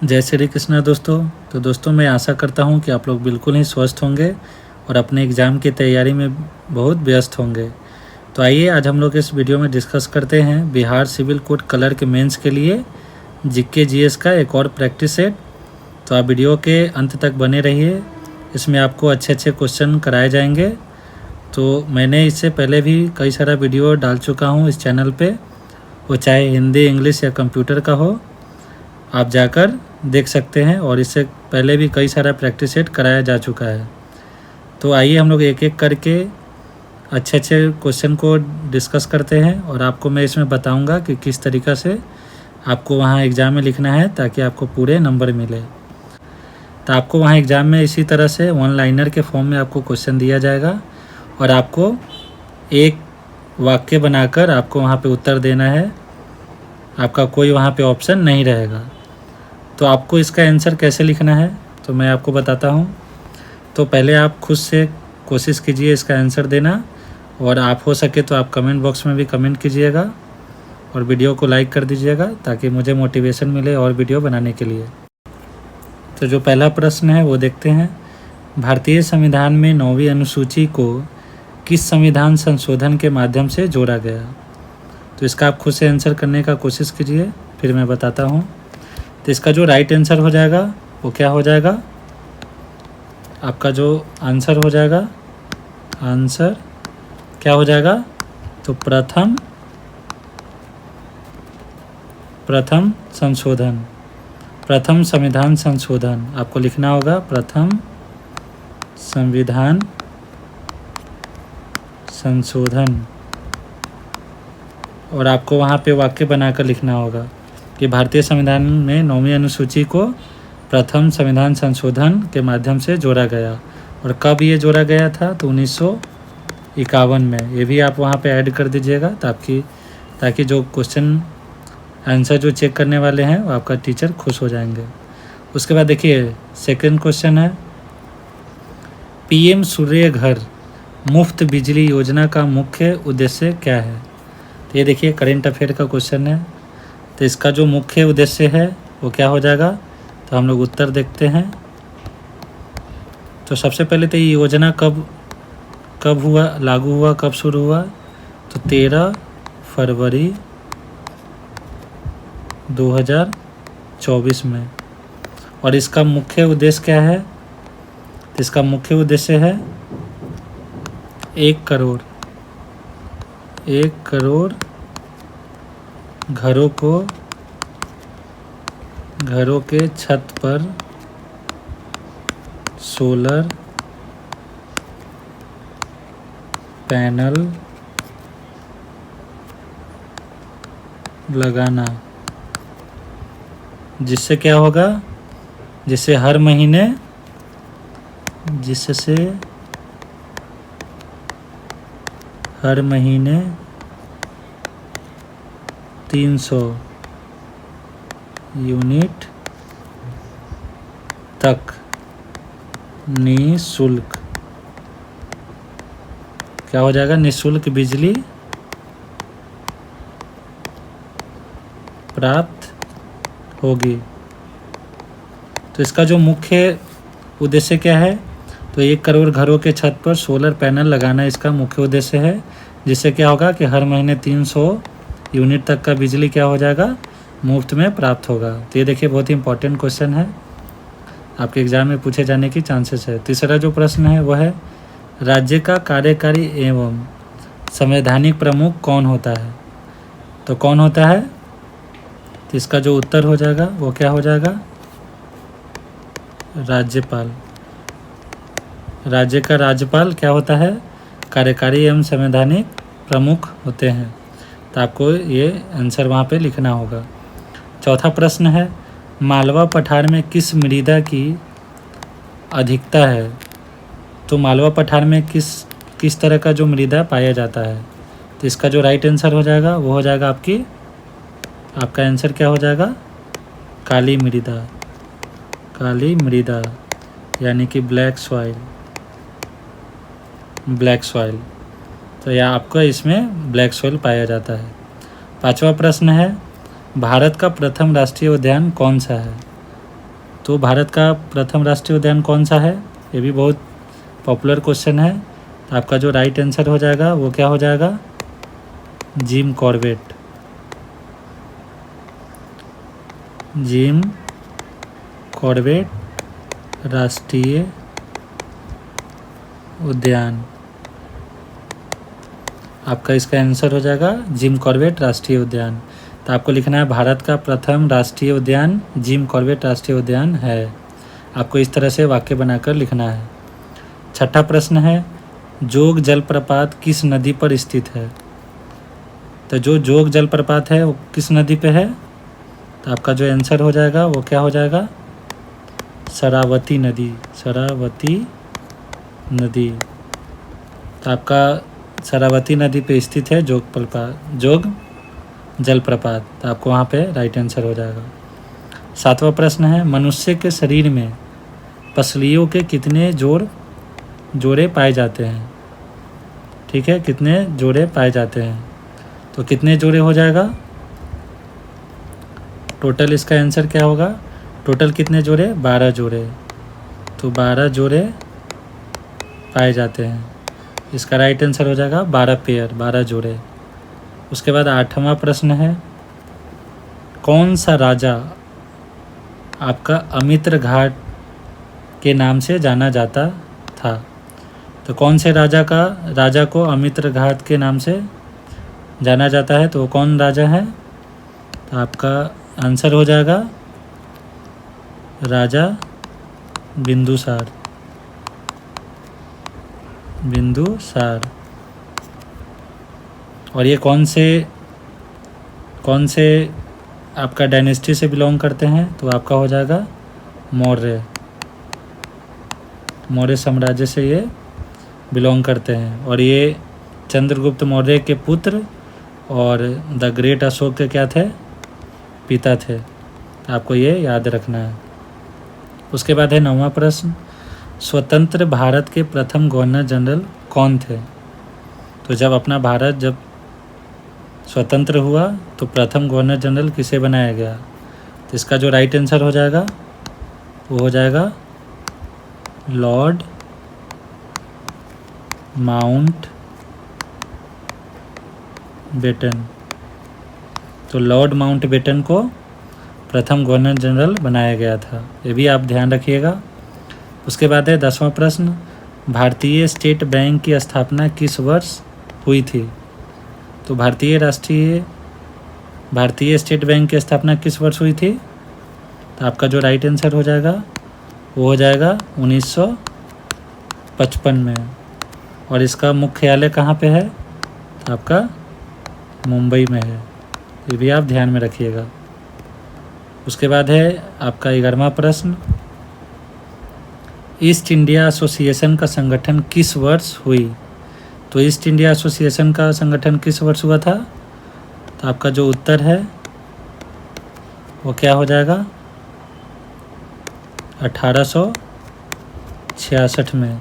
जय श्री कृष्णा दोस्तों। तो दोस्तों मैं आशा करता हूँ कि आप लोग बिल्कुल ही स्वस्थ होंगे और अपने एग्ज़ाम की तैयारी में बहुत व्यस्त होंगे। तो आइए आज हम लोग इस वीडियो में डिस्कस करते हैं बिहार सिविल कोड कलर के मेंस के लिए जीके जीएस का एक और प्रैक्टिस सेट। तो आप वीडियो के अंत तक बने रहिए, इसमें आपको अच्छे अच्छे क्वेश्चन कराए जाएंगे। तो मैंने इससे पहले भी कई सारा वीडियो डाल चुका हूँ इस चैनल पे, वो चाहे हिंदी, इंग्लिश या कंप्यूटर का हो, आप जाकर देख सकते हैं। और इससे पहले भी कई सारा प्रैक्टिस सेट कराया जा चुका है। तो आइए हम लोग एक एक करके अच्छे अच्छे क्वेश्चन को डिस्कस करते हैं और आपको मैं इसमें बताऊंगा कि किस तरीक़ा से आपको वहाँ एग्ज़ाम में लिखना है ताकि आपको पूरे नंबर मिले। तो आपको वहाँ एग्ज़ाम में इसी तरह से वन लाइनर के फॉर्म में आपको क्वेश्चन दिया जाएगा और आपको एक वाक्य बनाकर आपको वहाँ पे उत्तर देना है। आपका कोई वहाँ पे ऑप्शन नहीं रहेगा। तो आपको इसका आंसर कैसे लिखना है तो मैं आपको बताता हूँ। तो पहले आप खुद से कोशिश कीजिए इसका आंसर देना, और आप हो सके तो आप कमेंट बॉक्स में भी कमेंट कीजिएगा और वीडियो को लाइक कर दीजिएगा ताकि मुझे मोटिवेशन मिले और वीडियो बनाने के लिए। तो जो पहला प्रश्न है वो देखते हैं। भारतीय संविधान में 9वीं अनुसूची को किस संविधान संशोधन के माध्यम से जोड़ा गया? तो इसका आप खुद से आंसर करने का कोशिश कीजिए, फिर मैं बताता हूँ। तो इसका जो राइट आंसर हो जाएगा वो क्या हो जाएगा? आपका जो आंसर हो जाएगा, आंसर क्या हो जाएगा? तो प्रथम संशोधन, प्रथम संविधान संशोधन आपको लिखना होगा, प्रथम संविधान संशोधन। और आपको वहाँ पे वाक्य बनाकर लिखना होगा कि भारतीय संविधान में 9वीं अनुसूची को प्रथम संविधान संशोधन के माध्यम से जोड़ा गया। और कब ये जोड़ा गया था? तो 1951 में। ये भी आप वहाँ पे ऐड कर दीजिएगा ताकि जो क्वेश्चन आंसर जो चेक करने वाले हैं वो आपका टीचर खुश हो जाएंगे। उसके बाद देखिए सेकंड क्वेश्चन है, पीएम सूर्य घर मुफ्त बिजली योजना का मुख्य उद्देश्य क्या है? तो ये देखिए करेंट अफेयर का क्वेश्चन है। तो इसका जो मुख्य उद्देश्य है वो क्या हो जाएगा? तो हम लोग उत्तर देखते हैं। तो सबसे पहले तो ये योजना कब हुआ, लागू हुआ, कब शुरू हुआ? तो 13 फरवरी 2024 में। और इसका मुख्य उद्देश्य क्या है? तो इसका मुख्य उद्देश्य है 1 करोड़ घरों के छत पर सोलर पैनल लगाना, जिससे क्या होगा? जिससे हर महीने 300 यूनिट तक निःशुल्क क्या हो जाएगा? निःशुल्क बिजली प्राप्त होगी। तो इसका जो मुख्य उद्देश्य क्या है? तो 1 करोड़ घरों के छत पर सोलर पैनल लगाना इसका मुख्य उद्देश्य है, जिससे क्या होगा कि हर महीने 300 यूनिट तक का बिजली क्या हो जाएगा? मुफ्त में प्राप्त होगा। तो ये देखिए बहुत ही इंपॉर्टेंट क्वेश्चन है, आपके एग्ज़ाम में पूछे जाने की चांसेस है। तीसरा जो प्रश्न है वो है, राज्य का कार्यकारी एवं संवैधानिक प्रमुख कौन होता है? तो कौन होता है? तो इसका जो उत्तर हो जाएगा वो क्या हो जाएगा? राज्यपाल। राज्य का राज्यपाल क्या होता है? कार्यकारी एवं संवैधानिक प्रमुख होते हैं। तो आपको ये आंसर वहाँ पे लिखना होगा। चौथा प्रश्न है, मालवा पठार में किस मृदा की अधिकता है? तो मालवा पठार में किस तरह का जो मृदा पाया जाता है? तो इसका जो राइट आंसर हो जाएगा वो हो जाएगा आपका आंसर क्या हो जाएगा? काली मृदा यानी कि ब्लैक सॉइल। तो यह आपको इसमें ब्लैक सॉइल पाया जाता है। पांचवा प्रश्न है, भारत का प्रथम राष्ट्रीय उद्यान कौन सा है? तो भारत का प्रथम राष्ट्रीय उद्यान कौन सा है? ये भी बहुत पॉपुलर क्वेश्चन है। तो आपका जो राइट आंसर हो जाएगा वो क्या हो जाएगा? Jim Corbett. जिम कॉर्बेट राष्ट्रीय उद्यान, आपका इसका आंसर हो जाएगा जिम कॉर्बेट राष्ट्रीय उद्यान। तो आपको लिखना है भारत का प्रथम राष्ट्रीय उद्यान जिम कॉर्बेट राष्ट्रीय उद्यान है। आपको इस तरह से वाक्य बनाकर लिखना है। छठा प्रश्न है, जोग जलप्रपात किस नदी पर स्थित है? तो जो जोग जलप्रपात है वो किस नदी पे है? तो आपका जो आंसर हो जाएगा वो क्या हो जाएगा? शरावती नदी। शरावती नदी। तो आपका शरावती नदी पे स्थित है जोग जलप्रपात। तो आपको वहाँ पे राइट आंसर हो जाएगा। सातवां प्रश्न है, मनुष्य के शरीर में पसलियों के कितने जोड़े पाए जाते हैं? ठीक है, कितने जोड़े पाए जाते हैं? तो कितने जोड़े हो जाएगा? टोटल इसका आंसर क्या होगा? टोटल कितने जोड़े? 12 जोड़े। तो 12 जोड़े पाए जाते हैं। इसका राइट आंसर हो जाएगा 12 पेयर, 12 जोड़े। उसके बाद आठवां प्रश्न है, कौन सा राजा आपका अमित्र घाट के नाम से जाना जाता था? तो कौन से राजा को अमित्र घाट के नाम से जाना जाता है? तो वो कौन राजा है? तो आपका आंसर हो जाएगा राजा बिंदुसार। और ये कौन से आपका डायनेस्टी से बिलोंग करते हैं? तो आपका हो जाएगा मौर्य साम्राज्य से ये बिलोंग करते हैं। और ये चंद्रगुप्त मौर्य के पुत्र और द ग्रेट अशोक के क्या थे? पिता थे। आपको ये याद रखना है। उसके बाद है 9वां प्रश्न, स्वतंत्र भारत के प्रथम गवर्नर जनरल कौन थे? तो जब अपना भारत जब स्वतंत्र हुआ तो प्रथम गवर्नर जनरल किसे बनाया गया? तो इसका जो राइट आंसर हो जाएगा वो हो जाएगा लॉर्ड माउंटबेटन। तो लॉर्ड माउंटबेटन को प्रथम गवर्नर जनरल बनाया गया था। ये भी आप ध्यान रखिएगा। उसके बाद है 10वां प्रश्न, भारतीय स्टेट बैंक की स्थापना किस वर्ष हुई थी? तो भारतीय स्टेट बैंक की स्थापना किस वर्ष हुई थी? तो आपका जो राइट आंसर हो जाएगा वो हो जाएगा 1955 में। और इसका मुख्यालय कहाँ पे है? तो आपका मुंबई में है। ये भी आप ध्यान में रखिएगा। उसके बाद है आपका 11वां प्रश्न, ईस्ट इंडिया एसोसिएशन का संगठन किस वर्ष हुई? तो ईस्ट इंडिया एसोसिएशन का संगठन किस वर्ष हुआ था? तो आपका जो उत्तर है वो क्या हो जाएगा? 1866 में।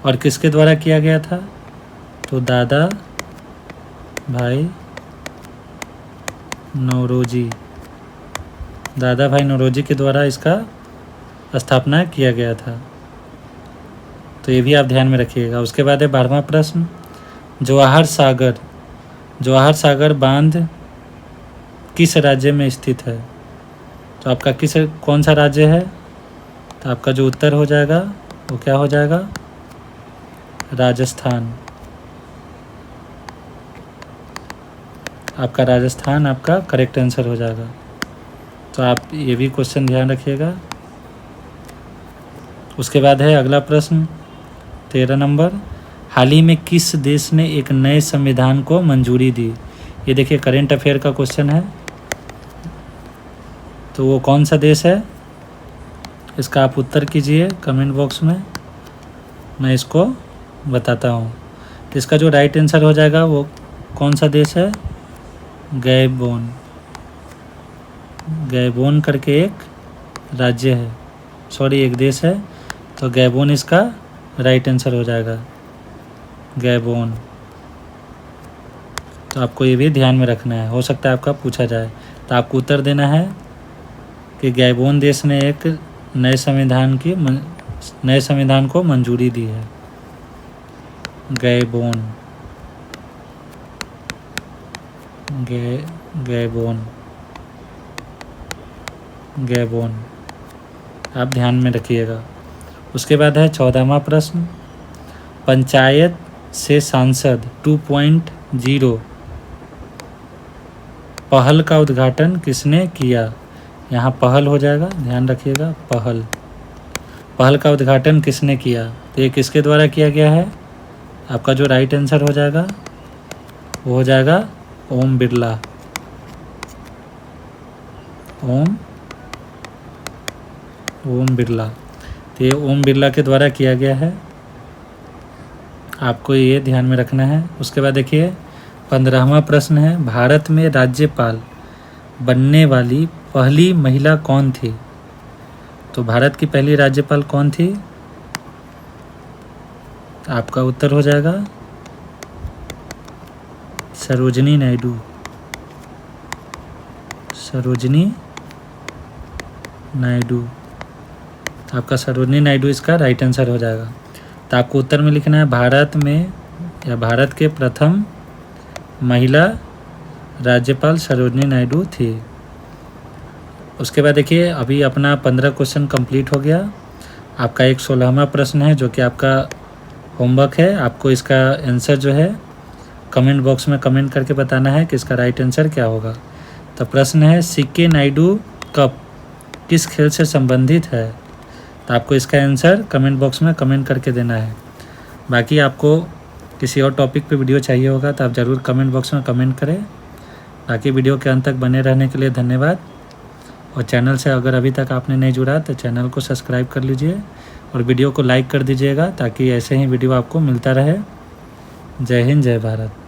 और किसके द्वारा किया गया था? तो दादा भाई नौरोजी के द्वारा इसका स्थापना किया गया था। तो ये भी आप ध्यान में रखिएगा। उसके बाद है 12वां प्रश्न, जवाहर सागर बांध किस राज्य में स्थित है? तो आपका कौन सा राज्य है? तो आपका जो उत्तर हो जाएगा वो क्या हो जाएगा? राजस्थान। आपका राजस्थान आपका करेक्ट आंसर हो जाएगा। तो आप ये भी क्वेश्चन ध्यान रखिएगा। उसके बाद है अगला प्रश्न 13 नंबर, हाल ही में किस देश ने एक नए संविधान को मंजूरी दी? ये देखिए करेंट अफेयर का क्वेश्चन है। तो वो कौन सा देश है? इसका आप उत्तर कीजिए कमेंट बॉक्स में, मैं इसको बताता हूँ। तो इसका जो राइट आंसर हो जाएगा वो कौन सा देश है? गैबोन करके एक राज्य है, एक देश है। तो गैबोन इसका राइट आंसर हो जाएगा, गैबोन। तो आपको ये भी ध्यान में रखना है, हो सकता है आपका पूछा जाए। तो आपको उत्तर देना है कि गैबोन देश ने एक नए संविधान को मंजूरी दी है? गैबोन, गैबोन, आप ध्यान में रखिएगा। उसके बाद है 14वां प्रश्न, पंचायत से सांसद 2.0 पहल का उद्घाटन किसने किया? यहाँ पहल हो जाएगा, ध्यान रखिएगा। पहल का उद्घाटन किसने किया? तो ये किसके द्वारा किया गया है? आपका जो राइट आंसर हो जाएगा वो हो जाएगा ओम बिरला। ओम बिरला, तो ये ओम बिरला के द्वारा किया गया है, आपको ये ध्यान में रखना है। उसके बाद देखिए 15वां प्रश्न है, भारत में राज्यपाल बनने वाली पहली महिला कौन थी? तो भारत की पहली राज्यपाल कौन थी? आपका उत्तर हो जाएगा सरोजिनी नायडू। आपका सरोजिनी नायडू इसका राइट आंसर हो जाएगा। तो आपको उत्तर में लिखना है भारत में या भारत के प्रथम महिला राज्यपाल सरोजिनी नायडू थी। उसके बाद देखिए अभी अपना 15 क्वेश्चन कंप्लीट हो गया। आपका एक 16वां प्रश्न है जो कि आपका होमवर्क है। आपको इसका आंसर जो है कमेंट बॉक्स में कमेंट करके बताना है कि इसका राइट आंसर क्या होगा। तो प्रश्न है, सिक्के नायडू कप किस खेल से संबंधित है? तो आपको इसका आंसर कमेंट बॉक्स में कमेंट करके देना है। बाकी आपको किसी और टॉपिक पे वीडियो चाहिए होगा तो आप ज़रूर कमेंट बॉक्स में कमेंट करें। बाकी वीडियो के अंत तक बने रहने के लिए धन्यवाद। और चैनल से अगर अभी तक आपने नहीं जुड़ा तो चैनल को सब्सक्राइब कर लीजिए और वीडियो को लाइक कर दीजिएगा ताकि ऐसे ही वीडियो आपको मिलता रहे। जय हिंद, जय भारत।